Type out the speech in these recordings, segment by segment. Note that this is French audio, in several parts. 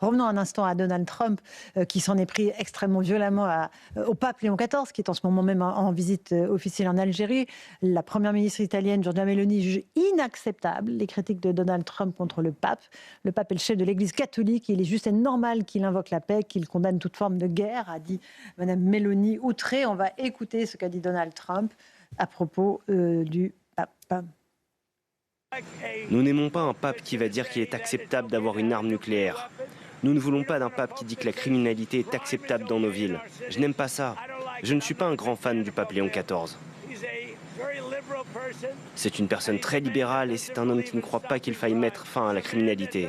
Revenons un instant à Donald Trump, qui s'en est pris extrêmement violemment au pape Léon XIV, qui est en ce moment même en visite officielle en Algérie. La première ministre italienne, Giorgia Meloni, juge inacceptable les critiques de Donald Trump contre le pape. Le pape est le chef de l'Église catholique. Il est juste et normal qu'il invoque la paix, qu'il condamne toute forme de guerre, a dit Mme Meloni, outrée. On va écouter ce qu'a dit Donald Trump à propos du pape. Nous n'aimons pas un pape qui va dire qu'il est acceptable d'avoir une arme nucléaire. Nous ne voulons pas d'un pape qui dit que la criminalité est acceptable dans nos villes. Je n'aime pas ça. Je ne suis pas un grand fan du pape Léon XIV. C'est une personne très libérale et c'est un homme qui ne croit pas qu'il faille mettre fin à la criminalité.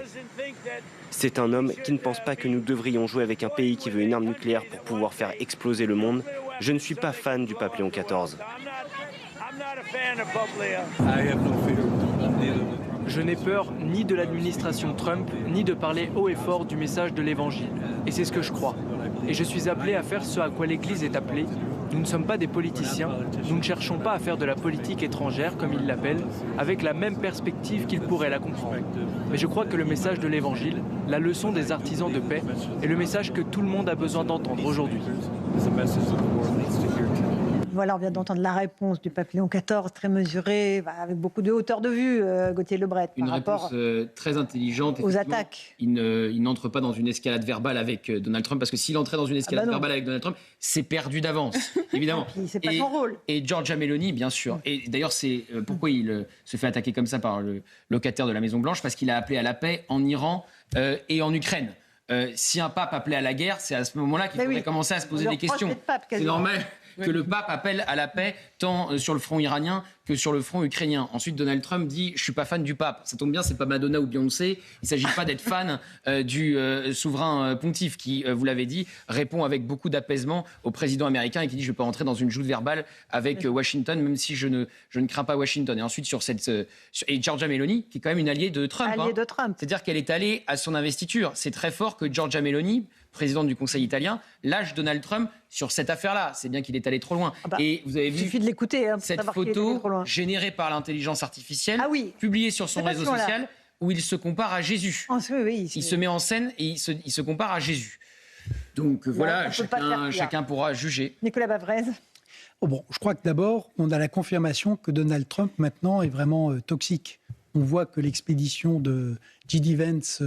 C'est un homme qui ne pense pas que nous devrions jouer avec un pays qui veut une arme nucléaire pour pouvoir faire exploser le monde. Je ne suis pas fan du pape Léon XIV. Je n'ai peur ni de l'administration Trump, ni de parler haut et fort du message de l'Évangile. Et c'est ce que je crois. Et je suis appelé à faire ce à quoi l'Église est appelée. Nous ne sommes pas des politiciens, nous ne cherchons pas à faire de la politique étrangère, comme ils l'appellent, avec la même perspective qu'ils pourraient la comprendre. Mais je crois que le message de l'Évangile, la leçon des artisans de paix, est le message que tout le monde a besoin d'entendre aujourd'hui. Voilà, on vient d'entendre la réponse du pape Léon XIV, très mesurée, avec beaucoup de hauteur de vue, Gauthier Lebret. Une réponse très intelligente. Aux attaques. Il n'entre pas dans une escalade verbale avec Donald Trump, parce que s'il entrait dans une escalade verbale avec Donald Trump, c'est perdu d'avance, évidemment. C'est pas son rôle. Et Giorgia Meloni, bien sûr. Et d'ailleurs, c'est pourquoi il se fait attaquer comme ça par le locataire de la Maison-Blanche, parce qu'il a appelé à la paix en Iran et en Ukraine. Si un pape appelait à la guerre, c'est à ce moment-là qu'il faudrait commencer à se poser des questions. C'est normal que le pape appelle à la paix tant sur le front iranien que sur le front ukrainien. Ensuite, Donald Trump dit « je suis pas fan du pape ». Ça tombe bien, c'est pas Madonna ou Beyoncé. Il ne s'agit pas d'être fan du souverain pontife qui, vous l'avez dit, répond avec beaucoup d'apaisement au président américain et qui dit « je ne vais pas rentrer dans une joute verbale avec Washington, même si je ne crains pas Washington ». Et ensuite, sur cette... et Giorgia Meloni, qui est quand même une alliée de Trump. De Trump. C'est-à-dire qu'elle est allée à son investiture. C'est très fort que Giorgia Meloni, présidente du Conseil italien, lâche Donald Trump sur cette affaire-là. C'est bien qu'il est allé trop loin. Et vous avez vu, il suffit de l'écouter, cette photo générée par l'intelligence artificielle, publiée sur son réseau social, où il se compare à Jésus. Il se met en scène et il se compare à Jésus. Donc voilà, chacun pourra juger. Nicolas Bavrez. Bon, je crois que d'abord, on a la confirmation que Donald Trump, maintenant, est vraiment toxique. On voit que l'expédition de J.D. Vance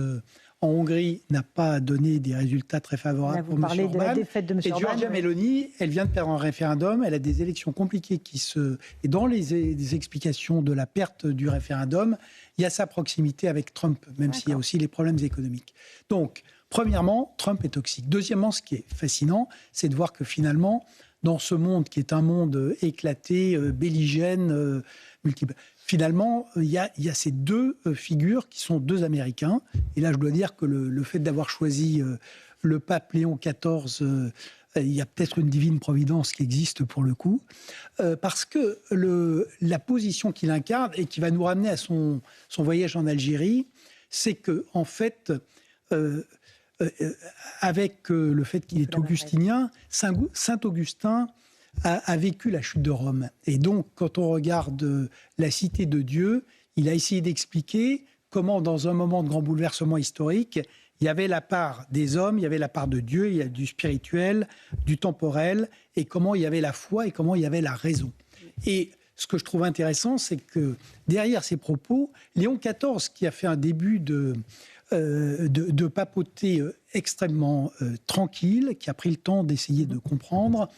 en Hongrie n'a pas donné des résultats très favorables pour M. Orban. Vous parlez de la défaite de M. Orban. Et Giorgia Meloni, elle vient de perdre un référendum, elle a des élections compliquées Et dans les explications de la perte du référendum, il y a sa proximité avec Trump, même s'il y a aussi les problèmes économiques. Donc, premièrement, Trump est toxique. Deuxièmement, ce qui est fascinant, c'est de voir que finalement, dans ce monde qui est un monde éclaté, belligène, multiple... Finalement, il y a ces deux figures qui sont deux Américains. Et là, je dois dire que le fait d'avoir choisi le pape Léon XIV, il y a peut-être une divine providence qui existe pour le coup. Parce que la position qu'il incarne et qui va nous ramener à son voyage en Algérie, c'est qu'en fait, avec le fait qu'il est augustinien, Saint-Augustin a vécu la chute de Rome. Et donc, quand on regarde la cité de Dieu, il a essayé d'expliquer comment, dans un moment de grand bouleversement historique, il y avait la part des hommes, il y avait la part de Dieu, il y a du spirituel, du temporel, et comment il y avait la foi et comment il y avait la raison. Et ce que je trouve intéressant, c'est que derrière ces propos, Léon XIV, qui a fait un début de papauté extrêmement tranquille, qui a pris le temps d'essayer de comprendre,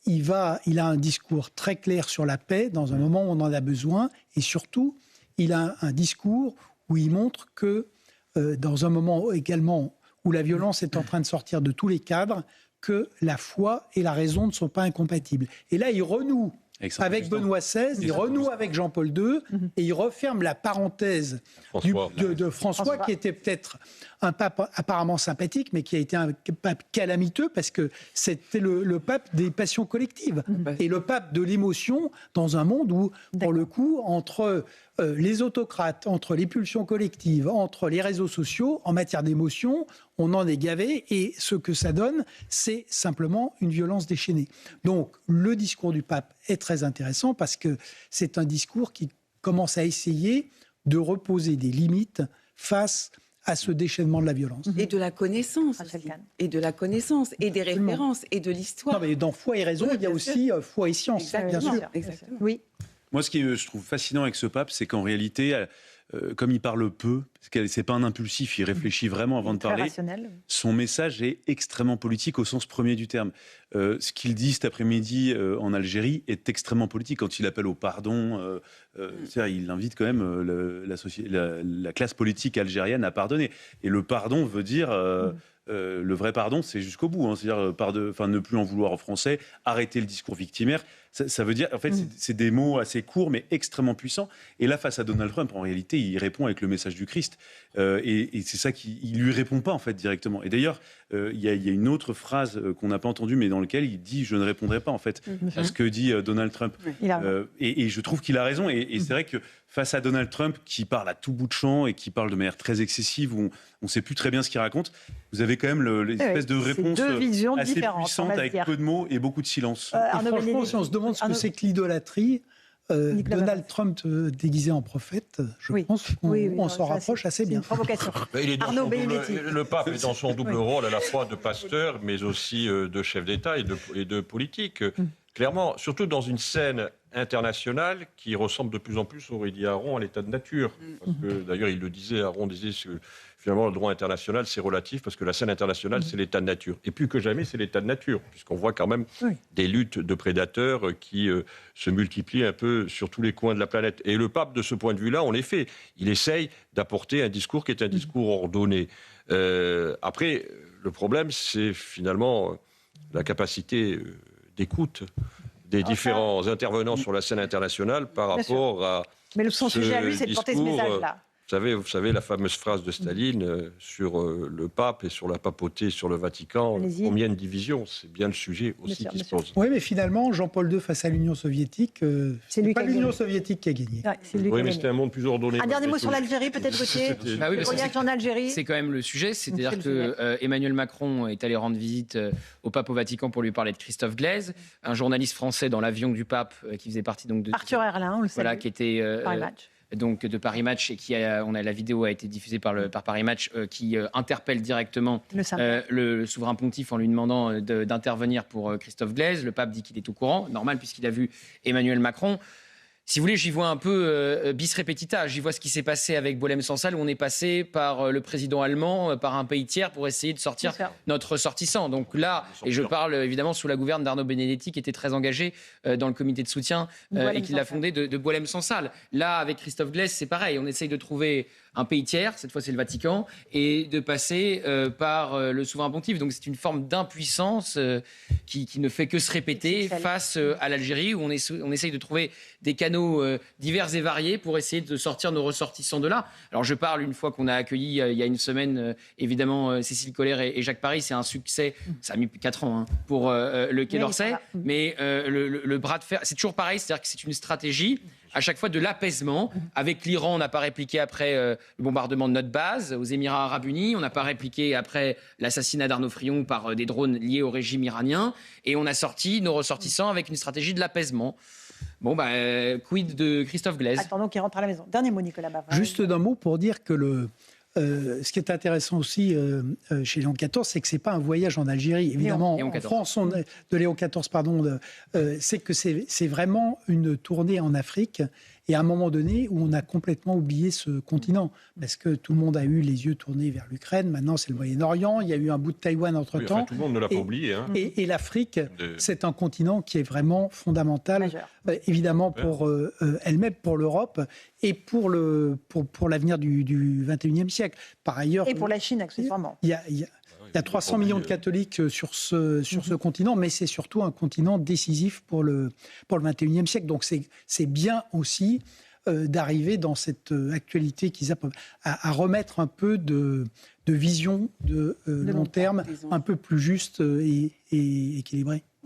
il a un discours très clair sur la paix dans un moment où on en a besoin, et surtout, il a un discours où il montre que dans un moment également où la violence est en train de sortir de tous les cadres, que la foi et la raison ne sont pas incompatibles. Et là, il renoue avec Benoît XVI, il renoue avec Jean-Paul II, et il referme la parenthèse de François, qui était peut-être un pape apparemment sympathique, mais qui a été un pape calamiteux, parce que c'était le pape des passions collectives, et le pape de l'émotion, dans un monde où, pour le coup, entre les autocrates, entre les pulsions collectives, entre les réseaux sociaux, en matière d'émotion, on en est gavé, et ce que ça donne, c'est simplement une violence déchaînée. Donc, le discours du pape est très intéressant, parce que c'est un discours qui commence à essayer de reposer des limites face à ce déchaînement de la violence. Et de la connaissance Rachel aussi. Kahn. Et de la connaissance, et des Absolument. références, et de l'histoire. Non, mais dans foi et raison, Oui, il y a bien aussi foi et science, Exactement. bien sûr. Exactement. Oui. Moi, ce que je trouve fascinant avec ce pape, c'est qu'en réalité, comme il parle peu, c'est pas un impulsif, il réfléchit vraiment avant de Très parler. rationnel. Son message est extrêmement politique au sens premier du terme. Ce qu'il dit cet après-midi en Algérie est extrêmement politique. Quand il appelle au pardon, c'est-à-dire, il invite quand même la classe politique algérienne à pardonner. Et le pardon veut dire... le vrai pardon, c'est jusqu'au bout. C'est-à-dire ne plus en vouloir aux Français, arrêter le discours victimaire. Ça veut dire, en fait, c'est des mots assez courts, mais extrêmement puissants. Et là, face à Donald Trump, en réalité, il répond avec le message du Christ. Et c'est ça qu'il lui répond pas, en fait, directement. Et d'ailleurs, il y a une autre phrase qu'on n'a pas entendue, mais dans laquelle il dit « je ne répondrai pas » en fait, à ce que dit Donald Trump. Il a Et je trouve qu'il a raison. Et c'est vrai que face à Donald Trump, qui parle à tout bout de champ et qui parle de manière très excessive, où on ne sait plus très bien ce qu'il raconte, vous avez quand même l'espèce de c'est réponse deux visions assez différentes, on puissante, va se avec dire. peu de mots et beaucoup de silence. Et Arnaud franchement, Benedetti. si on se demande ce que Arnaud- c'est que l'idolâtrie, Nicolas Donald Valls. Trump déguisé en prophète, je Oui. pense qu'on Oui, on non, s'en ça, rapproche c'est- assez c'est bien. une provocation. Il est dans Arnaud son double- Benedetti. le pape est dans son double rôle à la fois de pasteur, mais aussi de chef d'État et de politique. Clairement, surtout dans une scène internationale qui ressemble de plus en plus, aurait dit Aaron, à l'état de nature. Parce que, d'ailleurs, il le disait, Aaron disait que finalement, le droit international, c'est relatif, parce que la scène internationale, c'est l'état de nature. Et plus que jamais, c'est l'état de nature, puisqu'on voit quand même des luttes de prédateurs qui se multiplient un peu sur tous les coins de la planète. Et le pape, de ce point de vue-là, en effet, il essaye d'apporter un discours qui est un discours ordonné. Après, le problème, c'est finalement la capacité d'écoute des différents intervenants sur la scène internationale par Bien sûr. rapport à... Mais son ce sujet à lui, c'est de porter ce discours, message-là. Vous savez la fameuse phrase de Staline sur le pape et sur la papauté, sur le Vatican. Allez-y. Combien de divisions? C'est bien le sujet aussi sûr, qui bien se sûr. pose. Oui, mais finalement, Jean-Paul II face à l'Union soviétique, C'est lui pas qui a l'Union gagné. soviétique qui a gagné. Ouais, c'est lui qui Oui, a mais gagné. c'était un monde plus ordonné. Un dernier mot malgré sur tout. l'Algérie, peut-être, Gauthier. C'était- Bah oui, Le parce que voyage en Algérie. C'est quand même le sujet, c'est-à-dire C'est le que Emmanuel Macron est allé rendre visite au pape au Vatican pour lui parler de Christophe Glaise, un journaliste français dans l'avion du pape qui faisait partie donc de Arthur Herlin, on le sait. voilà qui était Paris Match. donc de Paris Match et la vidéo a été diffusée par Paris Match qui interpelle directement Le samedi. le souverain pontife en lui demandant d'intervenir pour Christophe Glaise. Le pape dit qu'il est au courant, normal puisqu'il a vu Emmanuel Macron. Si vous voulez, j'y vois un peu bis repetita. J'y vois ce qui s'est passé avec Bolem-Sansal, où on est passé par le président allemand, par un pays tiers, pour essayer de sortir Bien sûr. notre ressortissant. Donc là, et je parle évidemment sous la gouverne d'Arnaud Benedetti, qui était très engagé dans le comité de soutien et qui l'a fondé de Bolem-Sansal. Là, avec Christophe Glaise, c'est pareil. On essaye de trouver un pays tiers, cette fois c'est le Vatican, et de passer par le souverain pontife. Donc c'est une forme d'impuissance qui ne fait que se répéter face à l'Algérie, où on essaye de trouver des canaux divers et variés pour essayer de sortir nos ressortissants de là. Alors je parle une fois qu'on a accueilli il y a une semaine, évidemment, Cécile Colère et Jacques Paris, c'est un succès, ça a mis 4 ans hein, pour le Quai Oui, d'Orsay, ça va. mais le bras de fer, c'est toujours pareil, c'est-à-dire que c'est une stratégie à chaque fois de l'apaisement. Avec l'Iran, on n'a pas répliqué après le bombardement de notre base. Aux Émirats Arabes Unis, on n'a pas répliqué après l'assassinat d'Arnaud Frion par des drones liés au régime iranien. Et on a sorti nos ressortissants avec une stratégie de l'apaisement. Bon, quid de Christophe Glaise? Attendons qu'il rentre à la maison. Dernier mot, Nicolas Bavard. Juste d'un mot pour dire que ce qui est intéressant aussi chez Léon XIV, c'est que ce n'est pas un voyage en Algérie. Évidemment, Léon en XIV. France, de Léon XIV, pardon, c'est que c'est vraiment une tournée en Afrique. Et à un moment donné, où on a complètement oublié ce continent, parce que tout le monde a eu les yeux tournés vers l'Ukraine. Maintenant, c'est le Moyen-Orient. Il y a eu un bout de Taïwan Oui, entre-temps. enfin, tout le monde ne l'a pas Et- oublié. Hein. Et l'Afrique, De- c'est un continent qui est vraiment fondamental, Majeur. évidemment pour elle-même, pour l'Europe et pour l'avenir du XXIe siècle. Par ailleurs, Et pour la Chine, accessoirement. il y a 300 millions de catholiques sur ce continent, mais c'est surtout un continent décisif pour le XXIe siècle. Donc c'est bien aussi d'arriver dans cette actualité qu'ils appellent à remettre un peu de vision de long terme, des enjeux. un peu plus juste et équilibrée.